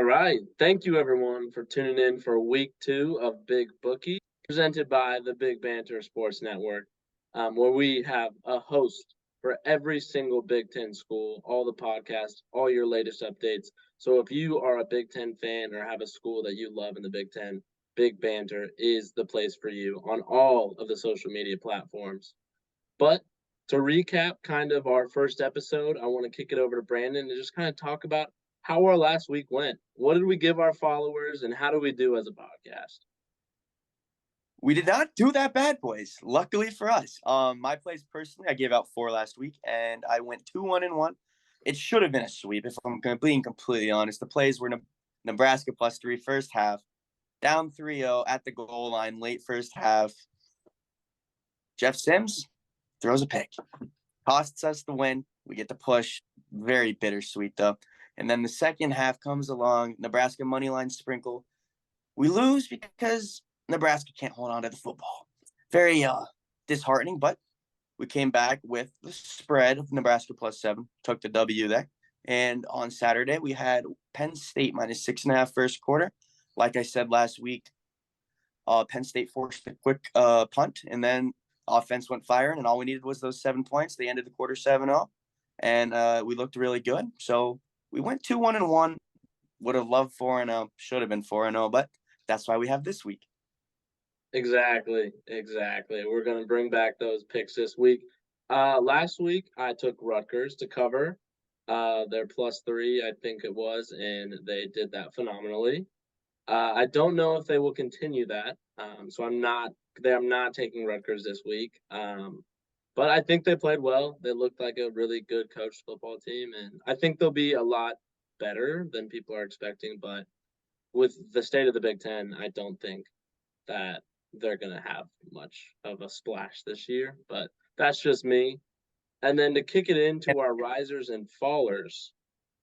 All right. Thank you, everyone, for tuning in for week 2 of Big Bookie, presented by the Big Banter Sports Network, where we have a host for every single Big Ten school, all the podcasts, all your latest updates. So if you are a Big Ten fan or have a school that you love in the Big Ten, Big Banter is the place for you on all of the social media platforms. But to recap kind of our first episode, I want to kick it over to Brandon and just kind of talk about how our last week went. What did we give our followers and how do we do as a podcast? We did not do that bad, boys. Luckily for us. My plays personally, I gave out 4 last week, and I went 2-1-1. It should have been a sweep, if I'm being completely honest. The plays were Nebraska +3 first half, down 3-0 at the goal line late first half. Jeff Sims throws a pick, costs us the win. We get the push. Very bittersweet, though. And then the second half comes along, Nebraska money line sprinkle. We lose because Nebraska can't hold on to the football. Very disheartening, but we came back with the spread of Nebraska +7, took the W there. And on Saturday, we had Penn State -6.5 first quarter. Like I said last week, Penn State forced a quick punt, and then offense went firing, and all we needed was those 7 points. They ended the quarter 7-0, and we looked really good. So we went 2-1-1. Would have loved 4-0, should have been 4-0, but that's why we have this week. Exactly. We're going to bring back those picks this week. Last week, I took Rutgers to cover their +3, I think it was, and they did that phenomenally. I don't know if they will continue that, so I'm not taking Rutgers this week. But I think they played well. They looked like a really good coached football team, and I think they'll be a lot better than people are expecting. But with the state of the Big Ten, I don't think that they're going to have much of a splash this year. But that's just me. And then to kick it into our risers and fallers,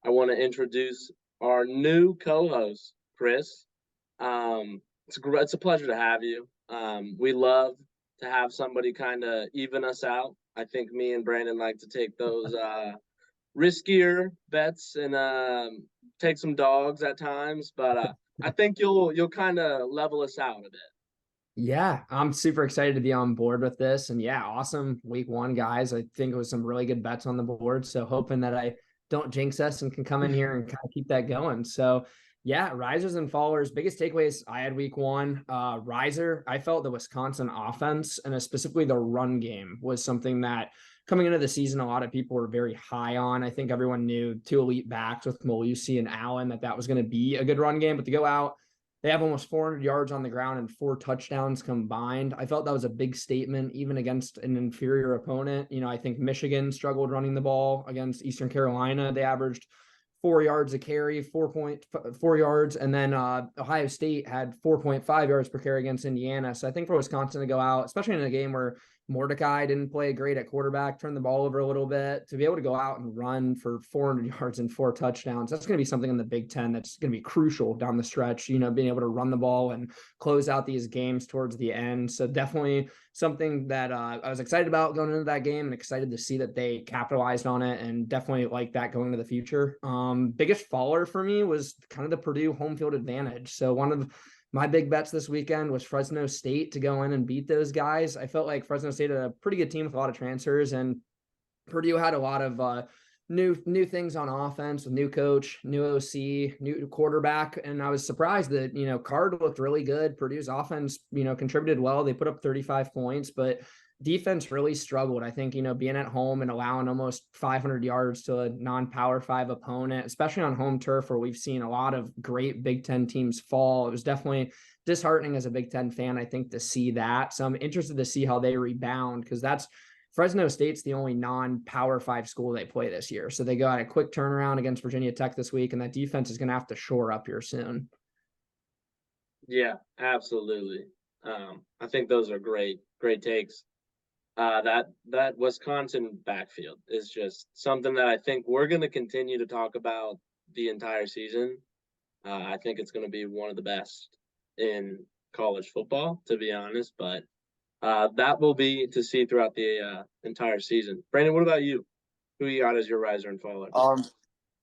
I want to introduce our new co-host, Chris. It's a pleasure to have you. We love to have somebody kind of even us out. I think me and Brandon like to take those riskier bets and take some dogs at times, but I think you'll kind of level us out a bit. Yeah, I'm super excited to be on board with this. And yeah, awesome week 1, guys. I think it was some really good bets on the board. So hoping that I don't jinx us and can come in here and kind of keep that going. So yeah, risers and fallers. Biggest takeaways I had week 1. Riser, I felt the Wisconsin offense and specifically the run game was something that coming into the season, a lot of people were very high on. I think everyone knew 2 elite backs with Malusi and Allen that was going to be a good run game, but to go out, they have almost 400 yards on the ground and 4 touchdowns combined. I felt that was a big statement, even against an inferior opponent. I think Michigan struggled running the ball against Eastern Carolina. They averaged 4 yards a carry, 4.4 yards. And then Ohio State had 4.5 yards per carry against Indiana. So I think for Wisconsin to go out, especially in a game where Mordecai didn't play great at quarterback, turned the ball over a little bit, to be able to go out and run for 400 yards and 4 touchdowns, that's going to be something in the Big Ten that's going to be crucial down the stretch, being able to run the ball and close out these games towards the end. So definitely something that I was excited about going into that game and excited to see that they capitalized on it, and definitely like that going into the future. Biggest faller for me was kind of the Purdue home field advantage. So one of my big bets this weekend was Fresno State to go in and beat those guys. I felt like Fresno State had a pretty good team with a lot of transfers, and Purdue had a lot of new things on offense with new coach, new OC, new quarterback. And I was surprised that, Card looked really good. Purdue's offense, contributed well. They put up 35 points, but defense really struggled. I think, being at home and allowing almost 500 yards to a non-Power 5 opponent, especially on home turf where we've seen a lot of great Big Ten teams fall. It was definitely disheartening as a Big Ten fan, I think, to see that. So I'm interested to see how they rebound, because Fresno State's the only non-Power 5 school they play this year. So they got a quick turnaround against Virginia Tech this week, and that defense is going to have to shore up here soon. Yeah, absolutely. I think those are great takes. That Wisconsin backfield is just something that I think we're going to continue to talk about the entire season. I think it's going to be one of the best in college football, to be honest, but that will be to see throughout the entire season. Brandon, what about you? Who you got as your riser and faller?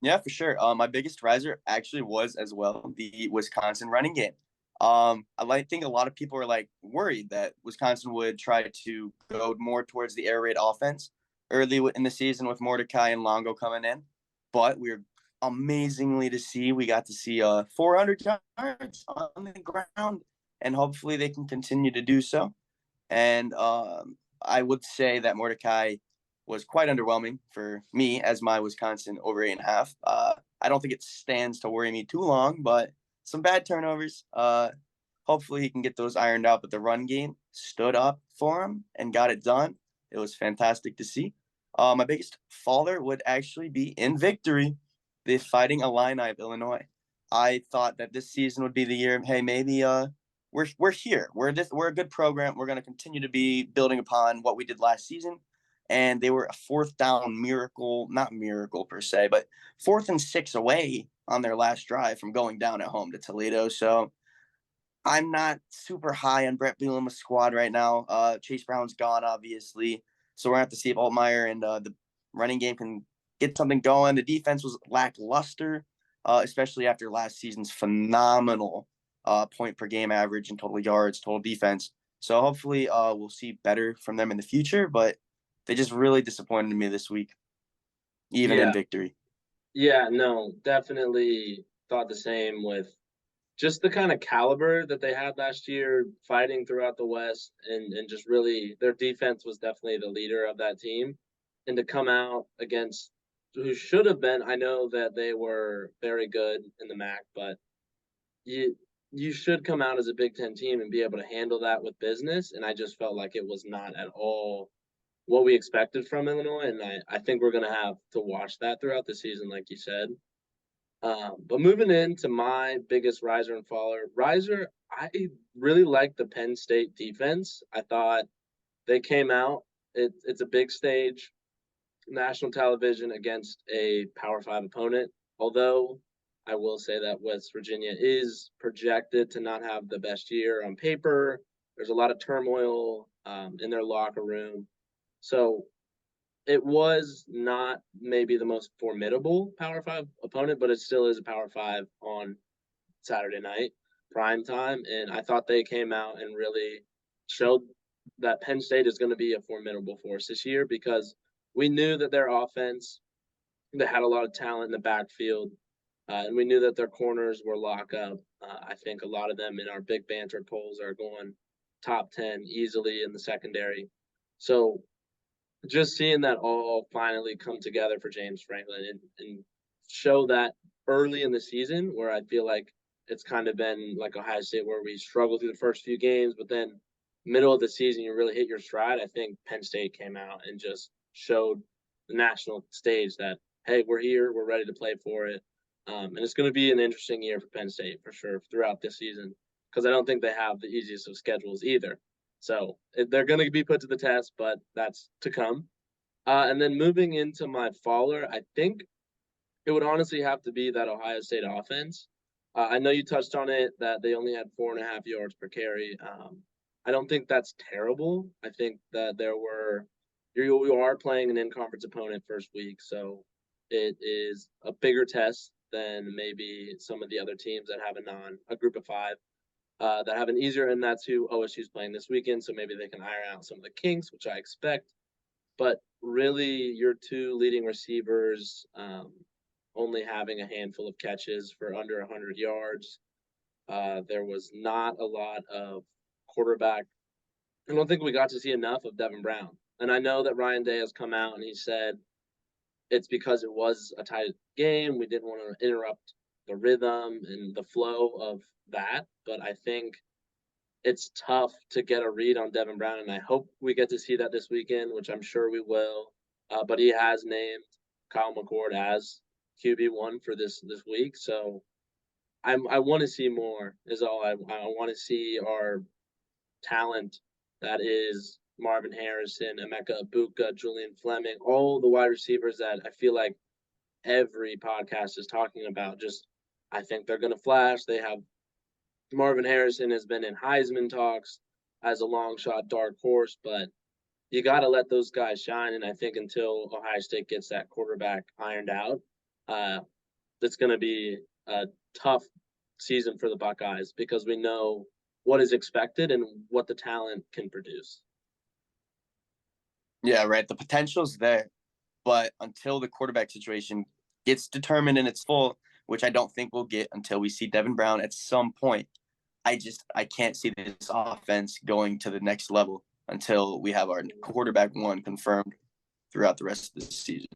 Yeah, for sure. My biggest riser actually was as well the Wisconsin running game. Think a lot of people are like worried that Wisconsin would try to go more towards the air raid offense early in the season with Mordecai and Longo coming in, but we're amazingly to see. We got to see 400 yards on the ground, and hopefully they can continue to do so. And I would say that Mordecai was quite underwhelming for me as my Wisconsin over 8.5. I don't think it stands to worry me too long, but some bad turnovers. Hopefully he can get those ironed out. But the run game stood up for him and got it done. It was fantastic to see. My biggest faller would actually be in victory, the Fighting Illini of Illinois. I thought that this season would be the year. Hey, maybe we're here. We're a good program. We're going to continue to be building upon what we did last season. And they were a fourth down miracle, not miracle per se, but 4th and 6 away on their last drive from going down at home to Toledo. So I'm not super high on Brett Bielema's squad right now. Chase Brown's gone, obviously. So we're going to have to see if Altmaier and the running game can get something going. The defense was lackluster, especially after last season's phenomenal point per game average and total yards, total defense. So hopefully we'll see better from them in the future, but they just really disappointed me this week, even in Yeah. victory. Yeah, no, definitely thought the same with just the kind of caliber that they had last year fighting throughout the West and just really their defense was definitely the leader of that team. And to come out against who should have been, I know that they were very good in the MAC, but you you should come out as a Big Ten team and be able to handle that with business. And I just felt like it was not at all what we expected from Illinois. And I think we're going to have to watch that throughout the season, like you said. But moving into my biggest riser and faller, riser, I really like the Penn State defense. I thought they came out. It's a big stage, national television against a Power Five opponent. Although I will say that West Virginia is projected to not have the best year on paper. There's a lot of turmoil in their locker room. So it was not maybe the most formidable Power Five opponent, but it still is a Power Five on Saturday night, prime time. And I thought they came out and really showed that Penn State is going to be a formidable force this year because we knew that their offense, they had a lot of talent in the backfield, and we knew that their corners were lock up. I think a lot of them in our big banter polls are going top 10 easily in the secondary. So just seeing that all finally come together for James Franklin and show that early in the season where I feel like it's kind of been like Ohio State where we struggled through the first few games, but then middle of the season you really hit your stride. I think Penn State came out and just showed the national stage that, hey, we're here, we're ready to play for it. And it's going to be an interesting year for Penn State for sure throughout this season because I don't think they have the easiest of schedules either. So they're going to be put to the test, but that's to come. And then moving into my faller, I think it would honestly have to be that Ohio State offense. I know you touched on it that they only had 4.5 yards per carry. I don't think that's terrible. I think that you are playing an in-conference opponent first week, so it is a bigger test than maybe some of the other teams that have a group of five that have an easier, and that's who OSU's playing this weekend. So maybe they can iron out some of the kinks, which I expect. But really, your two leading receivers only having a handful of catches for under 100 yards. There was not a lot of quarterback. I don't think we got to see enough of Devin Brown. And I know that Ryan Day has come out and he said it's because it was a tight game. We didn't want to interrupt the rhythm and the flow of that. But I think it's tough to get a read on Devin Brown, and I hope we get to see that this weekend, which I'm sure we will. But he has named Kyle McCord as QB1 for this week, so I want to see more. Is all I want to see our talent that is Marvin Harrison, Emeka Ibuka, Julian Fleming, all the wide receivers that I feel like every podcast is talking about. Just I think they're going to flash. They have Marvin Harrison has been in Heisman talks as a long shot dark horse, but you got to let those guys shine. And I think until Ohio State gets that quarterback ironed out, it's going to be a tough season for the Buckeyes because we know what is expected and what the talent can produce. Yeah, right. The potential's there, but until the quarterback situation gets determined in its full, which I don't think we'll get until we see Devin Brown at some point, I can't see this offense going to the next level until we have our quarterback one confirmed throughout the rest of the season.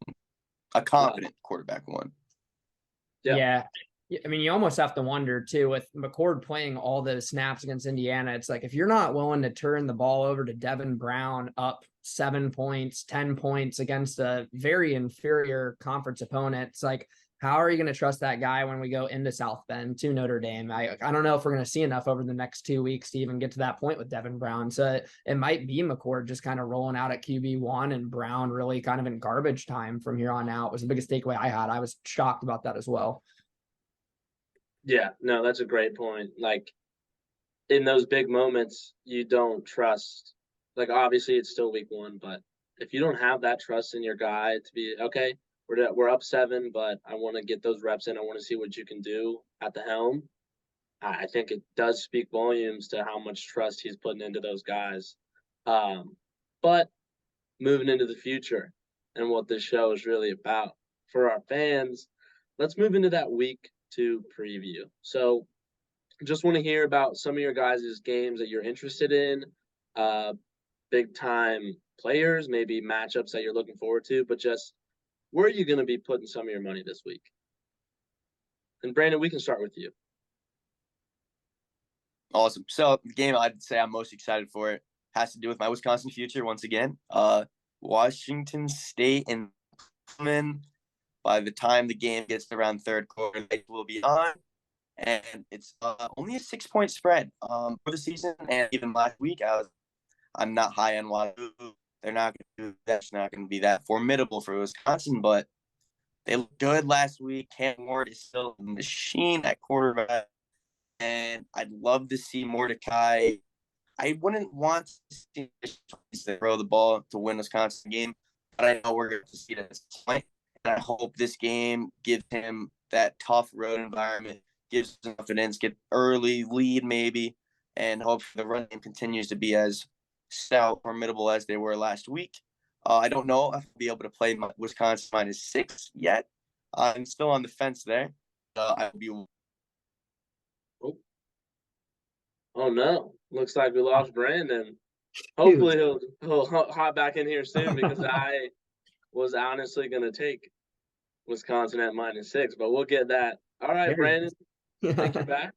A confident quarterback one. Yeah. I mean, you almost have to wonder too, with McCord playing all those snaps against Indiana. It's like, if you're not willing to turn the ball over to Devin Brown up 7 points, 10 points against a very inferior conference opponent, it's like, how are you going to trust that guy when we go into South Bend to Notre Dame? I don't know if we're going to see enough over the next 2 weeks to even get to that point with Devin Brown. So it might be McCord just kind of rolling out at QB1 and Brown really kind of in garbage time from here on out was the biggest takeaway I had. I was shocked about that as well. Yeah, no, that's a great point. Like, in those big moments, you don't trust. Like, obviously, it's still week one, but if you don't have that trust in your guy to be okay, we're up 7, but I want to get those reps in. I want to see what you can do at the helm. I think it does speak volumes to how much trust he's putting into those guys. But moving into the future and what this show is really about for our fans, let's move into that week 2 preview. So just want to hear about some of your guys' games that you're interested in, big time players, maybe matchups that you're looking forward to, but just where are you going to be putting some of your money this week? And Brandon, we can start with you. Awesome. So the game I'd say I'm most excited for it has to do with my Wisconsin future once again. Washington State and Pullman. By the time the game gets around third quarter, they will be on. And it's only a 6-point spread for the season. And even last week, I'm not high on Wazoo. They're not going to do that. It's not going to be that formidable for Wisconsin, but they looked good last week. Cam Ward is still a machine at quarterback, and I'd love to see Mordecai. I wouldn't want to see to throw the ball to win Wisconsin game, but I know we're going to see it at this point. And I hope this game gives him that tough road environment, gives him confidence, get early lead maybe, and hope the run game continues to be as stout, formidable as they were last week. I don't know if I'll be able to play Wisconsin -6 yet. I'm still on the fence there. I'll be. Oh no! Looks like we lost Brandon. Hopefully he'll hop back in here soon because I was honestly gonna take Wisconsin at -6, but we'll get that. All right, Brandon, think you're back.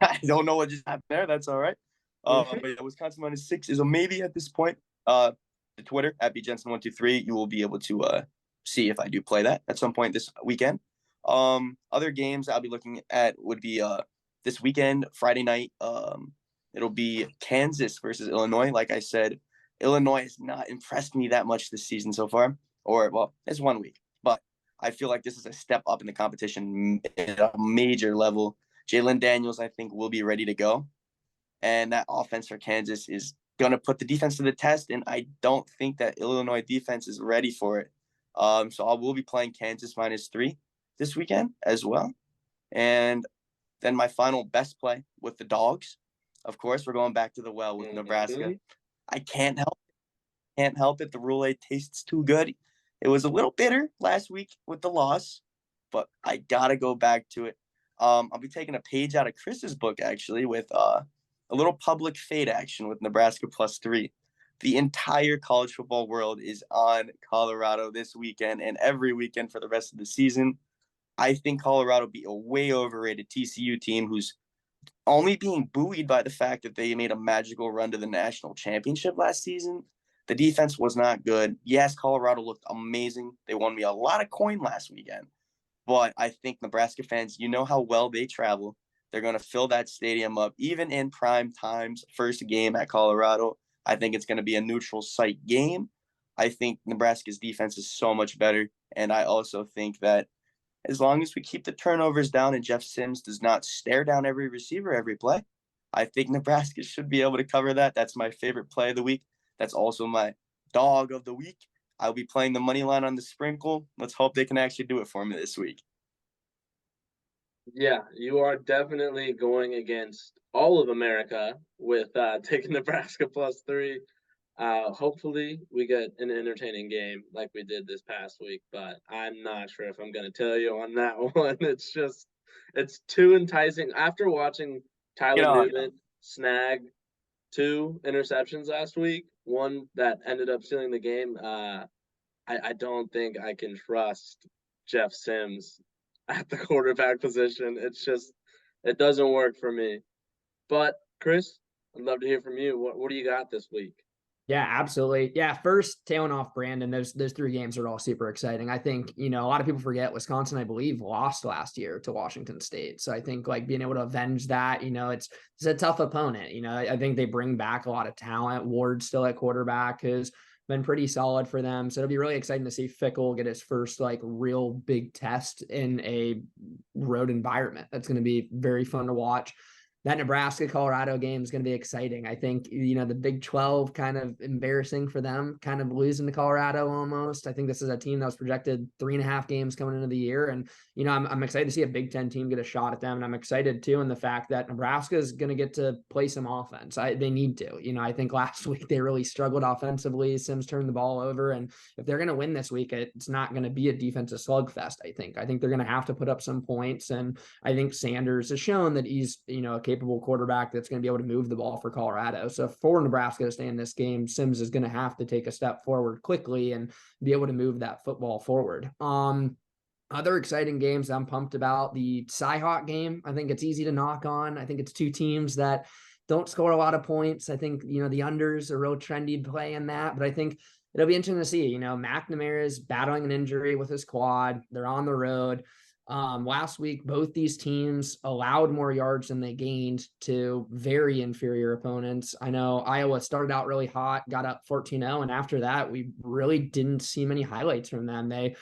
I don't know what just happened there. That's all right. But yeah, Wisconsin -6 is a maybe at this point. The Twitter at bjensen123, you will be able to see if I do play that at some point this weekend. Other games I'll be looking at would be this weekend, Friday night. It'll be Kansas versus Illinois. Like I said, Illinois has not impressed me that much this season so far. Or, well, it's 1 week. But I feel like this is a step up in the competition at a major level. Jalen Daniels, I think, will be ready to go. And that offense for Kansas is going to put the defense to the test. And I don't think that Illinois defense is ready for it. So I will be playing Kansas -3 this weekend as well. And then my final best play with the Dogs. Of course, we're going back to the well with Nebraska. I can't help it. The Roulette tastes too good. It was a little bitter last week with the loss, but I got to go back to it. I'll be taking a page out of Chris's book, actually, with a little public fade action with Nebraska +3. The entire college football world is on Colorado this weekend and every weekend for the rest of the season. I think Colorado will be a way overrated TCU team who's only being buoyed by the fact that they made a magical run to the national championship last season. The defense was not good. Yes, Colorado looked amazing. They won me a lot of coin last weekend. But I think Nebraska fans, you know how well they travel. They're going to fill that stadium up, even in prime times. First game at Colorado, I think it's going to be a neutral site game. I think Nebraska's defense is so much better. And I also think that as long as we keep the turnovers down and Jeff Sims does not stare down every receiver every play, I think Nebraska should be able to cover that. That's my favorite play of the week. That's also my dog of the week. I'll be playing the money line on the sprinkle. Let's hope they can actually do it for me this week. Yeah, you are definitely going against all of America with taking Nebraska +3. Hopefully we get an entertaining game like we did this past week, but I'm not sure if I'm going to tell you on that one. It's too enticing. After watching Tyler Nugent snag 2 interceptions last week, one that ended up sealing the game, I don't think I can trust Jeff Sims at the quarterback position. It doesn't work for me. But Chris, I'd love to hear from you. What do you got this week? Yeah, absolutely. Yeah, first tailing off Brandon, those 3 games are all super exciting. I think, a lot of people forget Wisconsin, I believe, lost last year to Washington State. So I think like being able to avenge that, it's a tough opponent. I think they bring back a lot of talent. Ward's still at quarterback, who's been pretty solid for them. So it'll be really exciting to see Fickle get his first like real big test in a road environment. That's going to be very fun to watch. That Nebraska-Colorado game is going to be exciting. I think, the Big 12 kind of embarrassing for them, kind of losing to Colorado almost. I think this is a team that was projected 3.5 games coming into the year. And, I'm excited to see a Big 10 team get a shot at them. And I'm excited too in the fact that Nebraska is going to get to play some offense. They need to. I think last week they really struggled offensively. Sims turned the ball over. And if they're going to win this week, it's not going to be a defensive slugfest, I think. I think they're going to have to put up some points. And I think Sanders has shown that he's, a capable quarterback that's going to be able to move the ball for Colorado. So for Nebraska to stay in this game, Sims is going to have to take a step forward quickly and be able to move that football forward. Other exciting games I'm pumped about, the Cyhawk game. I think it's easy to knock on. I think it's 2 teams that don't score a lot of points. I think, the unders are real trendy play in that, but I think it'll be interesting to see. McNamara is battling an injury with his quad. They're on the road. Last week, both these teams allowed more yards than they gained to very inferior opponents. I know Iowa started out really hot, got up 14-0, and after that, we really didn't see many highlights from them. They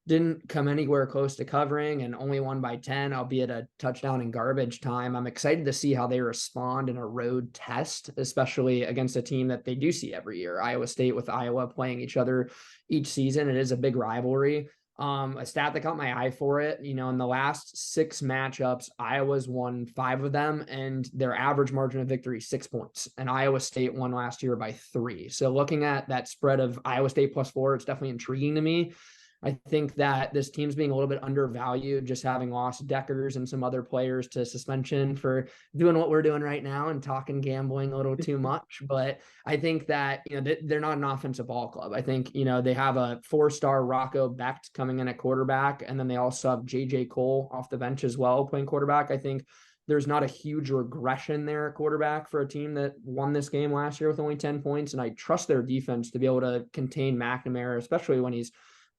didn't come anywhere close to covering and only won by 10, albeit a touchdown in garbage time. I'm excited to see how they respond in a road test, especially against a team that they do see every year. Iowa State with Iowa playing each other each season. It is a big rivalry. A stat that caught my eye for it, in the last 6 matchups, Iowa's won 5 of them, and their average margin of victory 6 points. And Iowa State won last year by 3. So looking at that spread of Iowa State +4, it's definitely intriguing to me. I think that this team's being a little bit undervalued, just having lost Deckers and some other players to suspension for doing what we're doing right now and talking gambling a little too much. But I think that, they're not an offensive ball club. I think, they have a 4-star Rocco Becht coming in at quarterback, and then they also have J.J. Cole off the bench as well playing quarterback. I think there's not a huge regression there at quarterback for a team that won this game last year with only 10 points. And I trust their defense to be able to contain McNamara, especially when he's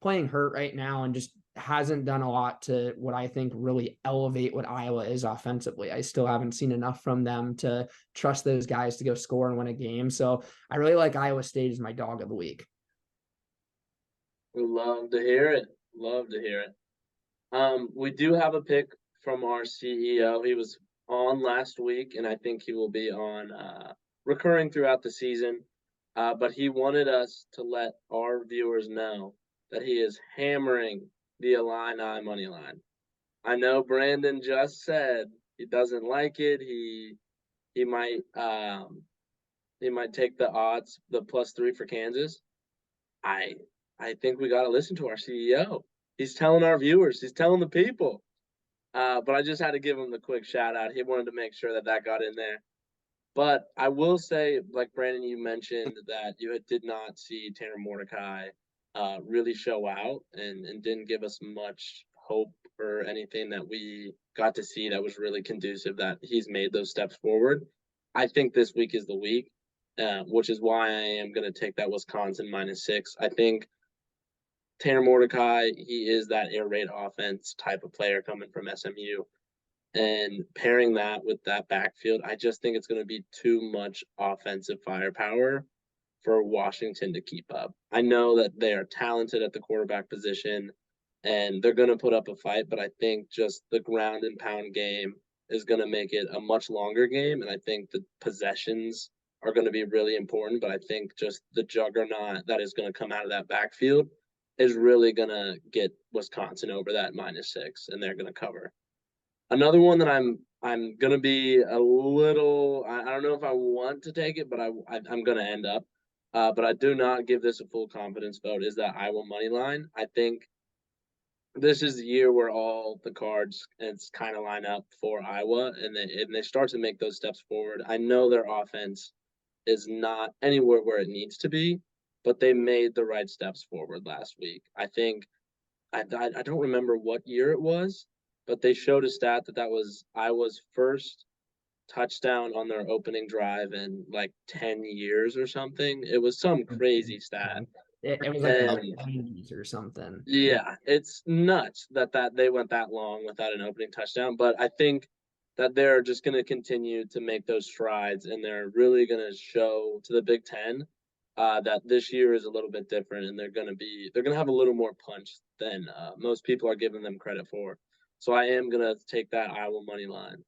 playing hurt right now and just hasn't done a lot to what I think really elevate what Iowa is offensively. I still haven't seen enough from them to trust those guys to go score and win a game. So I really like Iowa State as my dog of the week. Love to hear it. Love to hear it. We do have a pick from our CEO. He was on last week, and I think he will be on recurring throughout the season. But he wanted us to let our viewers know that he is hammering the Illini money line. I know Brandon just said he doesn't like it. He might take the odds, the +3 for Kansas. I think we got to listen to our CEO. He's telling our viewers. He's telling the people. But I just had to give him the quick shout out. He wanted to make sure that got in there. But I will say, like Brandon, you mentioned that you did not see Tanner Mordecai really show out and didn't give us much hope or anything that we got to see that was really conducive that he's made those steps forward. I think this week is the week, which is why I am going to take that Wisconsin -6. I think Tanner Mordecai, he is that air raid offense type of player coming from SMU. And pairing that with that backfield, I just think it's going to be too much offensive firepower for Washington to keep up. I know that they are talented at the quarterback position and they're going to put up a fight, but I think just the ground and pound game is going to make it a much longer game. And I think the possessions are going to be really important. But I think just the juggernaut that is going to come out of that backfield is really going to get Wisconsin over that -6, and they're going to cover. Another one that I'm gonna be a little. I don't know if I want to take it, but I'm gonna end up. But I do not give this a full confidence vote. Is that Iowa money line? I think this is the year where all the cards it's kind of line up for Iowa, and they start to make those steps forward. I know their offense is not anywhere where it needs to be, but they made the right steps forward last week. I think I don't remember what year it was, but they showed a stat that was Iowa's first touchdown on their opening drive in like 10 years or something. It was some crazy stat. It was like in And the 90s or something. yeah, it's nuts that they went that long without an opening touchdown. But I think that they're just going to continue to make those strides, and they're really going to show to the Big Ten that this year is a little bit different, and they're going to have a little more punch than most people are giving them credit for. So I am going to take that Iowa money line.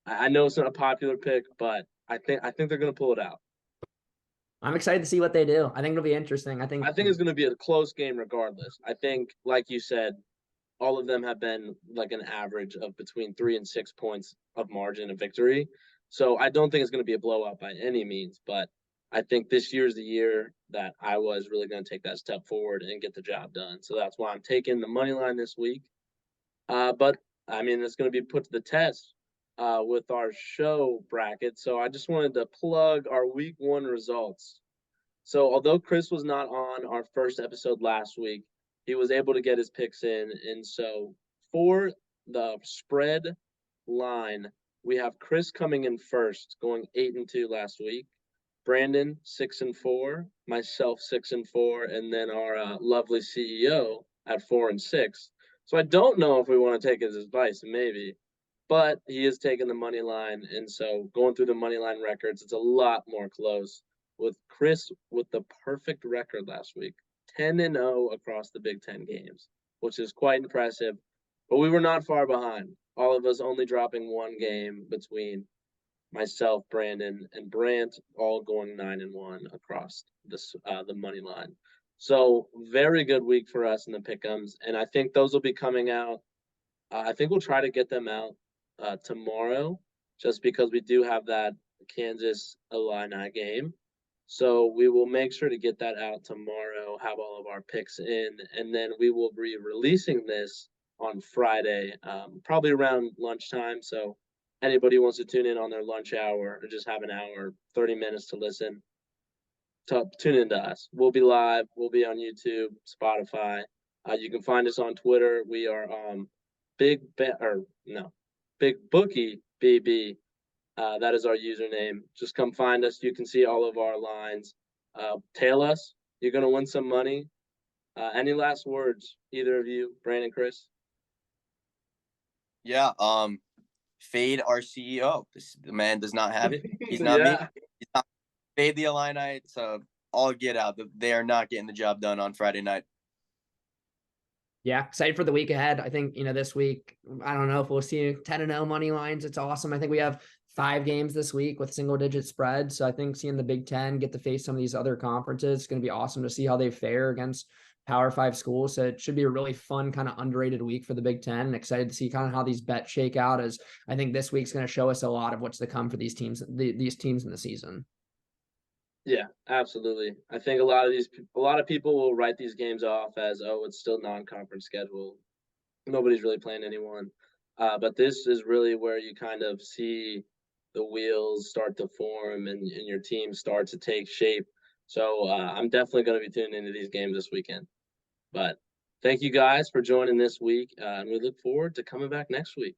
I know it's not a popular pick, but I think they're going to pull it out. I'm excited to see what they do. I think it'll be interesting. I think it's going to be a close game regardless. I think, like you said, all of them have been like an average of between 3 and 6 points of margin of victory. So I don't think it's going to be a blowout by any means, but I think this year's the year that I was really going to take that step forward and get the job done. So that's why I'm taking the money line this week. But I mean, it's going to be put to the test with our show bracket. So I just wanted to plug our week 1 results. So although Chris was not on our first episode last week, he was able to get his picks in. And so for the spread line, we have Chris coming in first, going 8-2 last week. Brandon 6-4, myself 6-4, and then our lovely CEO at 4-6. So I don't know if we want to take his advice, maybe, but he is taking the money line, and so going through the money line records, it's a lot more close. With Chris with the perfect record last week, 10-0 across the Big Ten games, which is quite impressive. But we were not far behind. All of us only dropping one game between myself, Brandon, and Brant, all going 9-1 across this the money line. So very good week for us in the pick'ems, and I think those will be coming out. I think we'll try to get them out tomorrow, just because we do have that Kansas Illini game. So we will make sure to get that out tomorrow, have all of our picks in, and then we will be releasing this on Friday, probably around lunchtime. So anybody who wants to tune in on their lunch hour or just have an hour, 30 minutes to listen, tune in to us. We'll be live. We'll be on YouTube, Spotify. You can find us on Twitter. We are Big Bookie BB. That is our username. Just come find us. You can see all of our lines. Tail us. You're gonna win some money. Any last words, either of you, Brandon, Chris? Yeah. Fade our CEO. The man does not have it. He's not me. He's not. Fade the Illini. It's all get out. They are not getting the job done on Friday night. Yeah, excited for the week ahead. I think, this week, I don't know if we'll see 10-0 money lines. It's awesome. I think we have 5 games this week with single-digit spreads. So I think seeing the Big Ten get to face some of these other conferences is going to be awesome to see how they fare against Power 5 schools. So it should be a really fun, kind of underrated week for the Big Ten. And excited to see kind of how these bets shake out, as I think this week's going to show us a lot of what's to come for these teams in the season. Yeah, absolutely. I think a lot of people will write these games off as, oh, it's still non-conference schedule. Nobody's really playing anyone. But this is really where you kind of see the wheels start to form and your team start to take shape. So I'm definitely going to be tuning into these games this weekend. But thank you guys for joining this week, and we look forward to coming back next week.